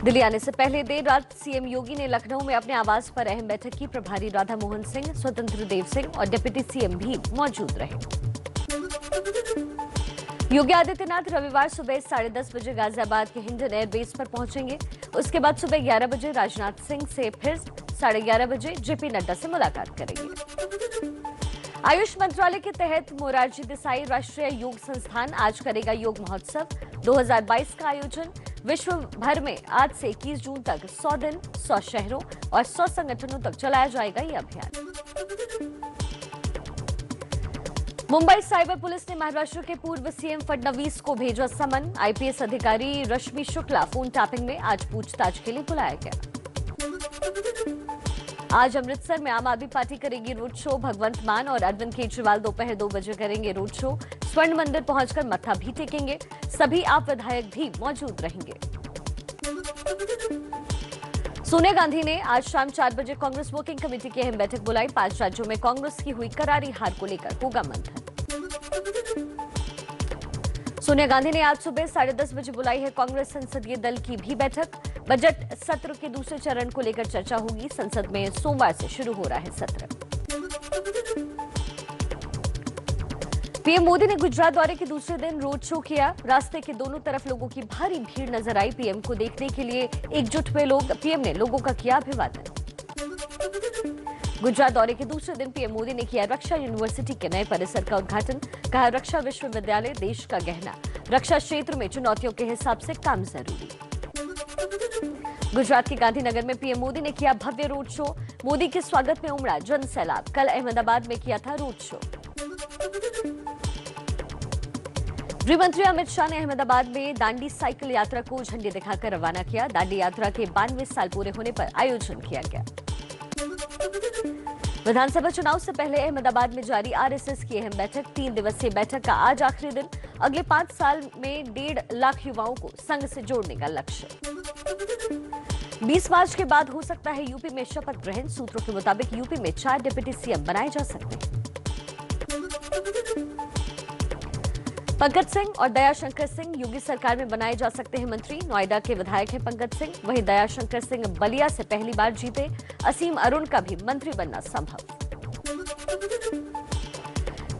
दिल्ली आने से पहले देर रात सीएम योगी ने लखनऊ में अपने आवास पर अहम बैठक की। प्रभारी राधा मोहन सिंह, स्वतंत्र देव सिंह और डिप्टी सीएम भी मौजूद रहे। योगी आदित्यनाथ रविवार सुबह 10:30 बजे गाजियाबाद के हिंडन एयरबेस पर पहुंचेंगे। उसके बाद सुबह 11 बजे राजनाथ सिंह से फिर 11:30 बजे जेपी नड्डा से मुलाकात करेंगे। आयुष मंत्रालय के तहत मोरारजी देसाई राष्ट्रीय योग संस्थान आज करेगा योग महोत्सव 2022 का आयोजन। विश्व भर में आज से 21 जून तक 100 दिन, 100 शहरों और 100 संगठनों तक चलाया जाएगा ये अभियान। मुंबई साइबर पुलिस ने महाराष्ट्र के पूर्व सीएम फडणवीस को भेजा समन। आईपीएस अधिकारी रश्मि शुक्ला फोन टैपिंग में आज पूछताछ के लिए बुलाया गया। आज अमृतसर में आम आदमी पार्टी करेगी रोड शो। भगवंत मान और अरविंद केजरीवाल दोपहर 2 बजे करेंगे रोड शो। स्वर्ण मंदिर पहुंचकर मत्था भी टेकेंगे। सभी आप विधायक भी मौजूद रहेंगे। सोनिया गांधी ने आज शाम 4 बजे कांग्रेस वर्किंग कमेटी की अहम बैठक बुलाई। 5 राज्यों में कांग्रेस की हुई करारी हार को लेकर होगा मंथन। सोनिया गांधी ने आज सुबह 10:30 बजे बुलाई है कांग्रेस संसदीय दल की भी बैठक। बजट सत्र के दूसरे चरण को लेकर चर्चा होगी। संसद में सोमवार से शुरू हो रहा है सत्र। पीएम मोदी ने गुजरात दौरे के दूसरे दिन रोड शो किया। रास्ते के दोनों तरफ लोगों की भारी भीड़ नजर आई। पीएम को देखने के लिए एकजुट हुए लोग। पीएम ने लोगों का किया अभिवादन। गुजरात दौरे के दूसरे दिन पीएम मोदी ने किया रक्षा यूनिवर्सिटी के नए परिसर का उद्घाटन। कहा, रक्षा विश्वविद्यालय देश का गहना। रक्षा क्षेत्र में चुनौतियों के हिसाब से काम जरूरी। गुजरात के गांधीनगर में पीएम मोदी ने किया भव्य रोड शो। मोदी के स्वागत में उमड़ा जन सैलाब। कल अहमदाबाद में किया था रोड शो। गृह मंत्री अमित शाह ने अहमदाबाद में दांडी साइकिल यात्रा को झंडी दिखाकर रवाना किया। दांडी यात्रा के 92 साल पूरे होने पर आयोजन किया गया। विधानसभा चुनाव से पहले अहमदाबाद में जारी आरएसएस की अहम बैठक। 3 दिवसीय बैठक का आज आखिरी दिन। अगले 5 साल में 1.5 लाख युवाओं को संघ से जोड़ने का लक्ष्य। 20 मार्च के बाद हो सकता है यूपी में शपथ ग्रहण। सूत्रों के मुताबिक यूपी में 4 डिप्टी सीएम बनाए जा सकते हैं। पंकज सिंह और दयाशंकर सिंह योगी सरकार में बनाए जा सकते हैं मंत्री। नोएडा के विधायक हैं पंकज सिंह। वहीं दयाशंकर सिंह बलिया से पहली बार जीते। असीम अरुण का भी मंत्री बनना संभव।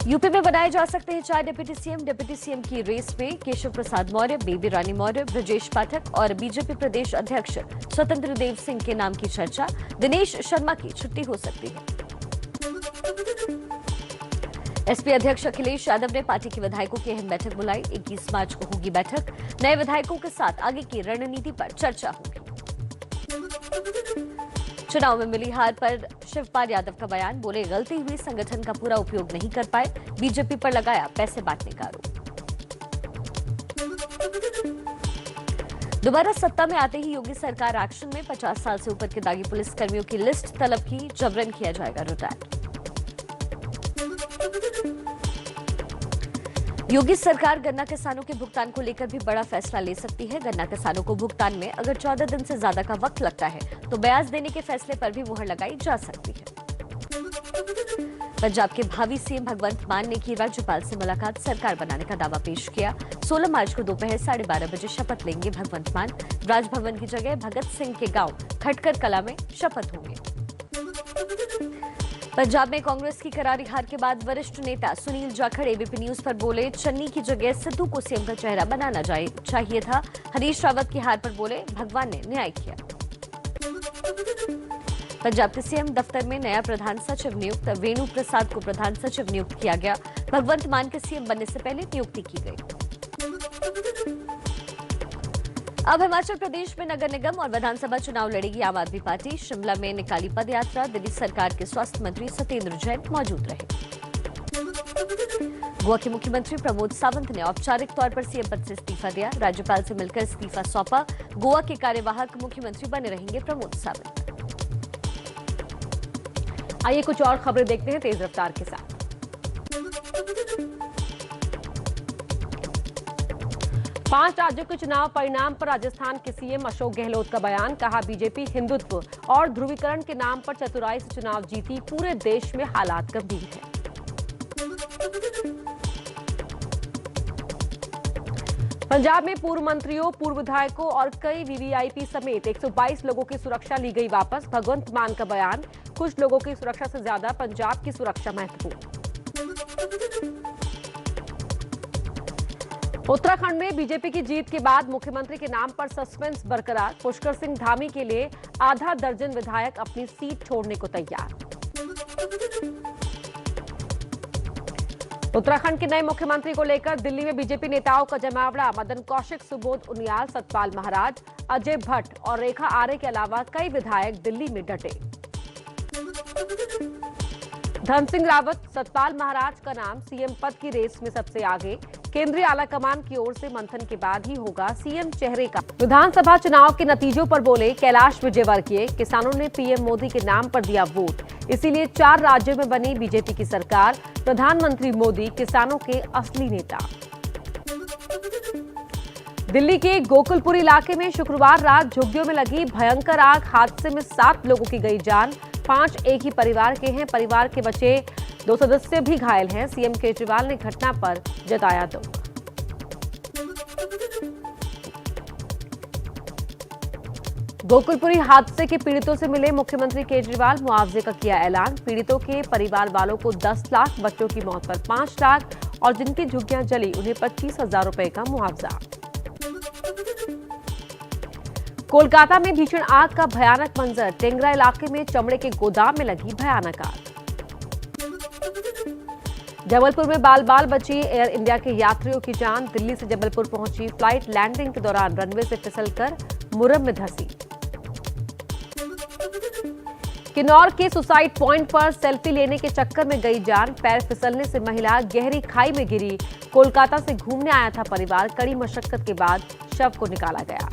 यूपी में बनाए जा सकते हैं 4 डिप्टी सीएम। डिप्टी सीएम की रेस में केशव प्रसाद मौर्य, बेबी रानी मौर्य, ब्रजेश पाठक और बीजेपी प्रदेश अध्यक्ष स्वतंत्र देव सिंह के नाम की चर्चा। दिनेश शर्मा की छुट्टी हो सकती है। एसपी अध्यक्ष अखिलेश यादव ने पार्टी के विधायकों की अहम बैठक बुलाई। 21 मार्च को होगी बैठक। नए विधायकों के साथ आगे की रणनीति पर चर्चा होगी। चुनाव में मिली हार पर शिवपाल यादव का बयान। बोले, गलती हुई, संगठन का पूरा उपयोग नहीं कर पाए। बीजेपी पर लगाया पैसे बांटने का आरोप। दोबारा सत्ता में आते ही योगी सरकार एक्शन में। 50 साल से ऊपर के दागी पुलिसकर्मियों की लिस्ट तलब की। जबरन किया जाएगा रिटायर। योगी सरकार गन्ना किसानों के भुगतान को लेकर भी बड़ा फैसला ले सकती है। गन्ना किसानों को भुगतान में अगर 14 दिन से ज्यादा का वक्त लगता है तो ब्याज देने के फैसले पर भी मुहर लगाई जा सकती है। पंजाब के भावी सीएम भगवंत मान ने की राज्यपाल से मुलाकात। सरकार बनाने का दावा पेश किया। 16 मार्च को दोपहर 12:30 बजे शपथ लेंगे भगवंत मान। राजभवन की जगह भगत सिंह के गांव खटकर कला में शपथ होंगे। पंजाब में कांग्रेस की करारी हार के बाद वरिष्ठ नेता सुनील जाखड़ एबीपी न्यूज पर बोले, चन्नी की जगह सिद्धू को सीएम का चेहरा बनाना चाहिए था। हरीश रावत की हार पर बोले, भगवान ने न्याय किया। पंजाब के सीएम दफ्तर में नया प्रधान सचिव नियुक्त। वेणु प्रसाद को प्रधान सचिव नियुक्त किया गया। भगवंत मान के सीएम बनने से पहले नियुक्ति की गई। अब हिमाचल प्रदेश में नगर निगम और विधानसभा चुनाव लड़ेगी आम आदमी पार्टी। शिमला में निकाली पदयात्रा। दिल्ली सरकार के स्वास्थ्य मंत्री सत्येंद्र जैन मौजूद रहे। गोवा के मुख्यमंत्री प्रमोद सावंत ने औपचारिक तौर पर सीएम पद से इस्तीफा दिया। राज्यपाल से मिलकर इस्तीफा सौंपा। गोवा के कार्यवाहक मुख्यमंत्री बने रहेंगे प्रमोद सावंत। आइए कुछ और खबरें देखते हैं तेज रफ्तार के साथ। 5 राज्यों के चुनाव परिणाम पर राजस्थान के सीएम अशोक गहलोत का बयान। कहा, बीजेपी हिंदुत्व और ध्रुवीकरण के नाम पर चतुराई से चुनाव जीती। पूरे देश में हालात गंभीर हैं। पंजाब में पूर्व मंत्रियों, पूर्व विधायकों और कई वीवीआईपी समेत 122 लोगों की सुरक्षा ली गई वापस। भगवंत मान का बयान, कुछ लोगों की सुरक्षा से ज्यादा पंजाब की सुरक्षा महत्वपूर्ण। उत्तराखंड में बीजेपी की जीत के बाद मुख्यमंत्री के नाम पर सस्पेंस बरकरार। पुष्कर सिंह धामी के लिए आधा दर्जन विधायक अपनी सीट छोड़ने को तैयार। उत्तराखंड के नए मुख्यमंत्री को लेकर दिल्ली में बीजेपी नेताओं का जमावड़ा। मदन कौशिक, सुबोध उनियाल, सतपाल महाराज, अजय भट्ट और रेखा आर्य के अलावा कई विधायक दिल्ली में डटे। धन सिंह रावत, सतपाल महाराज का नाम सीएम पद की रेस में सबसे आगे। केंद्रीय आलाकमान की ओर से मंथन के बाद ही होगा सीएम चेहरे का। विधानसभा चुनाव के नतीजों पर बोले कैलाश विजयवर्गीय, किसानों ने पीएम मोदी के नाम पर दिया वोट, इसीलिए 4 राज्यों में बनी बीजेपी की सरकार। प्रधानमंत्री मोदी किसानों के असली नेता। दिल्ली के गोकुलपुर इलाके में शुक्रवार रात झुग्गियों में लगी भयंकर आग, हादसे में 7 लोगों की गई जान। 5 एक ही परिवार के हैं। परिवार के बचे 2 सदस्य भी घायल हैं। सीएम केजरीवाल ने घटना पर जताया दुख। गोकुलपुरी हादसे के पीड़ितों से मिले मुख्यमंत्री केजरीवाल, मुआवजे का किया ऐलान। पीड़ितों के परिवार वालों को 10 लाख, बच्चों की मौत पर 5 लाख और जिनकी झुग्गियां जली उन्हें 25,000 रुपए का मुआवजा। कोलकाता में भीषण आग का भयानक मंजर। टेंगरा इलाके में चमड़े के गोदाम में लगी भयानक आग। जबलपुर में बाल बाल बची एयर इंडिया के यात्रियों की जान। दिल्ली से जबलपुर पहुंची फ्लाइट लैंडिंग के दौरान रनवे से फिसलकर मुरम में धंसी। किन्नौर के सुसाइड पॉइंट पर सेल्फी लेने के चक्कर में गई जान। पैर फिसलने से महिला गहरी खाई में गिरी। कोलकाता से घूमने आया था परिवार। कड़ी मशक्कत के बाद शव को निकाला गया।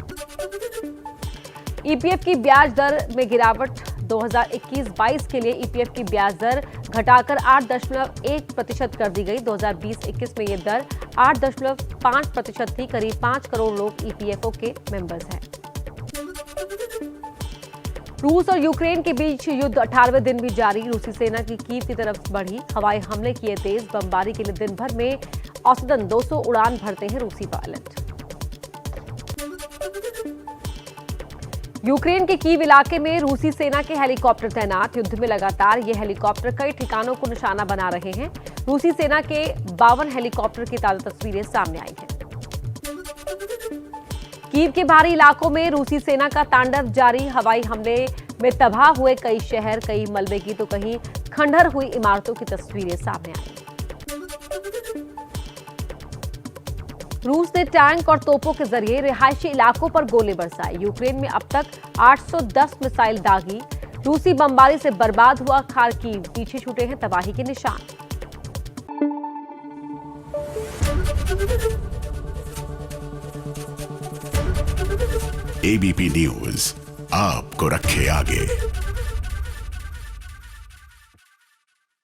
ईपीएफ की ब्याज दर में गिरावट। 2021-22 के लिए ईपीएफ की ब्याज दर घटाकर 8.1% कर दी गई। 2020-21 में यह दर 8.5% थी। करीब 5 करोड़ लोग ईपीएफओ के मेंबर्स हैं। रूस और यूक्रेन के बीच युद्ध 18वें दिन भी जारी। रूसी सेना की कीव की तरफ बढ़ी। हवाई हमले किए तेज। बमबारी के लिए दिन भर में औसतन 200 उड़ान भरते हैं रूसी पायलट। यूक्रेन के कीव इलाके में रूसी सेना के हेलीकॉप्टर तैनात। युद्ध में लगातार ये हेलीकॉप्टर कई ठिकानों को निशाना बना रहे हैं। रूसी सेना के 52 हेलीकॉप्टर की ताजा तस्वीरें सामने आई हैं। कीव के बाहरी इलाकों में रूसी सेना का तांडव जारी। हवाई हमले में तबाह हुए कई शहर, कई मलबे की तो कहीं खंडहर हुई इमारतों की तस्वीरें सामने आई। रूस ने टैंक और तोपों के जरिए रिहायशी इलाकों पर गोले बरसाए। यूक्रेन में अब तक 810 मिसाइल दागी। रूसी बमबारी से बर्बाद हुआ खार्किव। पीछे छूटे हैं तबाही के निशान। एबीपी न्यूज आपको रखे आगे।